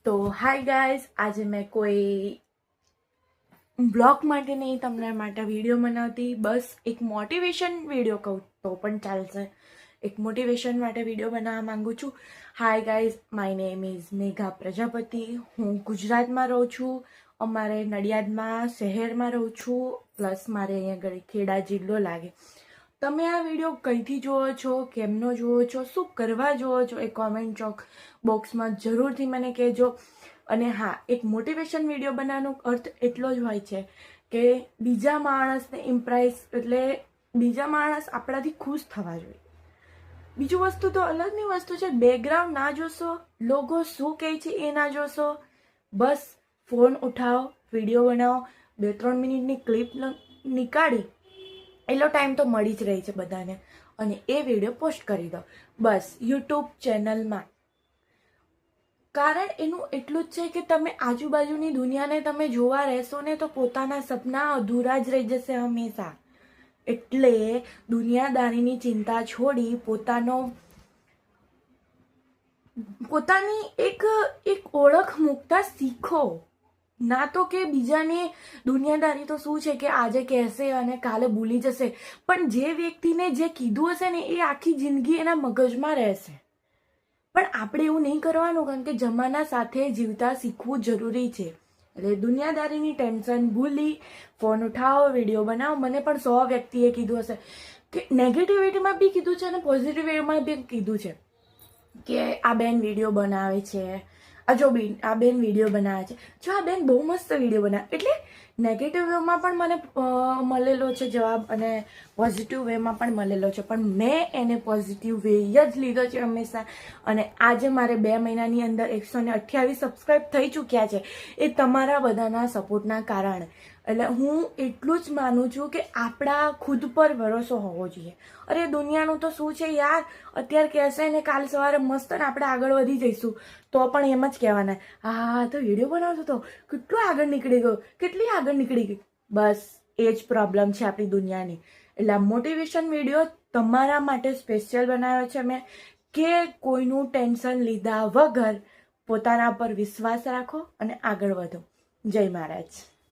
તો hi guys, આજે મેં કોઈ બ્લોગ માટે નહીં, તમને માટે વિડીયો બનાવતી, બસ એક મોટિવેશન વિડીયો કહું તો પણ ચાલશે. એક મોટિવેશન માટે વિડીયો બનાવવા માંગુ છું. Hi guys, my name is Megha Prajapati. હું ગુજરાતમાં રહું છું. અમારે નડિયાદમાં શહેરમાં રહું છું, પ્લસ મારે અહીંયા આગળ ખેડા જિલ્લો લાગે. તમે આ વિડીયો કઈથી જુઓ છો, કેમનો જુઓ છો, શું કરવા જુઓ છો, એ કોમેન્ટ બોક્સમાં જરૂરથી મને કહેજો. અને હા, એક મોટિવેશન વિડીયો બનાવવાનો અર્થ એટલો જ હોય છે કે બીજા માણસને ઇમ્પ્રેસ, એટલે બીજા માણસ આપણાથી ખુશ થવા જોઈએ. બીજું વસ્તુ તો અલગની વસ્તુ છે, બેકગ્રાઉન્ડ ના જોશો, લોકો શું કહે છે એ ના જોશો. બસ ફોન ઉઠાવો, વિડીયો બનાવો, 2-3 મિનિટની ક્લિપ નીકાળી, એટલો ટાઈમ તો મળી જ રહી છે બધાને, અને એ વિડીયો પોસ્ટ કરી દો બસ યુટ્યુબ ચેનલમાં. કારણ એનું એટલું જ છે કે તમે આજુબાજુની દુનિયાને તમે જોવા રહેશો ને તો પોતાના સપના અધૂરા જ રહી જશે હંમેશા. એટલે દુનિયાદારીની ચિંતા છોડી પોતાની એક ઓળખ મૂકતા શીખો. ના તો કે બીજાને દુનિયાદારી તો શું છે કે આજે કહેશે અને કાલે ભૂલી જશે, પણ જે વ્યક્તિને જે કીધું હશે ને એ આખી જિંદગી એના મગજમાં રહેશે. પણ આપણે એવું નહીં કરવાનું, કારણ કે જમાના સાથે જીવતા શીખવું જરૂરી છે. એટલે દુનિયાદારીની ટેન્શન ભૂલી ફોન ઉઠાવો, વિડીયો બનાવો. મને પણ 100 વ્યક્તિએ કીધું હશે કે નેગેટિવિટીમાં બી કીધું છે અને પોઝિટિવ વેમાં બી કીધું છે કે આ બેન વિડીયો બનાવે છે, આ બેન વિડીયો બનાવે છે, જો આ બેન બહુ મસ્ત વિડીયો બનાવે. એટલે નેગેટિવ વેમાં પણ મને મળેલો છે જવાબ અને પોઝિટિવ વેમાં પણ મળેલો છે, પણ મેં એને પોઝિટિવ વે જ લીધો છે હંમેશા. અને આજે મારે 2 મહિનાની અંદર 128 સબસ્ક્રાઈબ થઈ ચૂક્યા છે, એ તમારા બધાના સપોર્ટના કારણે. એટલે હું એટલું જ માનું છું કે આપણા ખુદ પર ભરોસો હોવો જોઈએ. અરે દુનિયાનું તો શું છે યાર, અત્યારે કહેશે ને કાલ સવારે મસ્ત ને આપણે આગળ વધી જઈશું તો પણ એમ જ કહેવાના, હા તો વિડીયો બનાવતો તો કેટલું આગળ નીકળી ગયો, કેટલી આગળ નીકળી ગઈ. બસ એ જ પ્રોબ્લેમ છે આપણી દુનિયાની. એટલે આ મોટિવેશન વિડીયો તમારા માટે સ્પેશિયલ બનાવ્યો છે મેં, કે કોઈનું ટેન્શન લીધા વગર પોતાના પર વિશ્વાસ રાખો અને આગળ વધો. જય મહારાજ.